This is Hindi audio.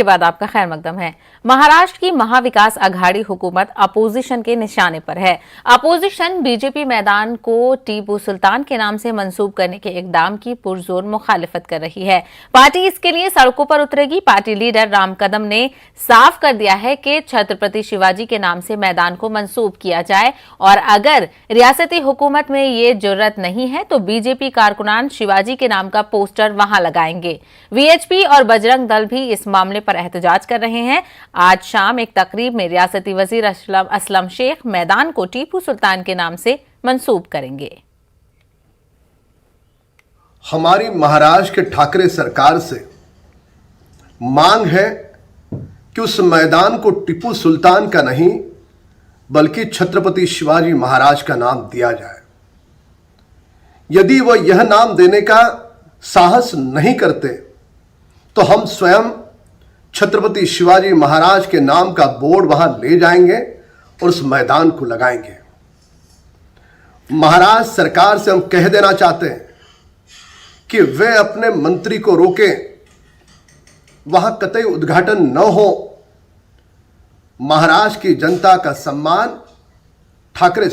बाद आपका खैर मकदम है। महाराष्ट्र की महाविकास आघाड़ी हुकूमत अपोजिशन के निशाने पर है। अपोजिशन बीजेपी मैदान को टीपू सुल्तान के नाम से मंसूब करने के इकदाम की पुरजोर मुखालिफत कर रही है। पार्टी इसके लिए सड़कों पर उतरेगी। पार्टी लीडर राम कदम ने साफ कर दिया है कि छत्रपति शिवाजी के नाम से मैदान को मंसूब किया जाए और अगर रियासती हुकूमत में ये जुर्रत नहीं है तो बीजेपी कारकुनान शिवाजी के नाम का पोस्टर वहां लगाएंगे। वीएचपी और बजरंग दल भी इस मामले पर एहतजाज कर रहे हैं। आज शाम एक तकरीब में रियासती वजीर असलम शेख मैदान को टीपू सुल्तान के नाम से मंसूब करेंगे। हमारी महाराष्ट्र के ठाकरे सरकार से मांग है कि उस मैदान को टीपू सुल्तान का नहीं बल्कि छत्रपति शिवाजी महाराज का नाम दिया जाए। यदि वह यह नाम देने का साहस नहीं करते तो हम स्वयं छत्रपति शिवाजी महाराज के नाम का बोर्ड वहां ले जाएंगे और उस मैदान को लगाएंगे। महाराष्ट्र सरकार से हम कह देना चाहते हैं कि वे अपने मंत्री को रोकें, वहां कतई उद्घाटन न हो। महाराष्ट्र की जनता का सम्मान ठाकरे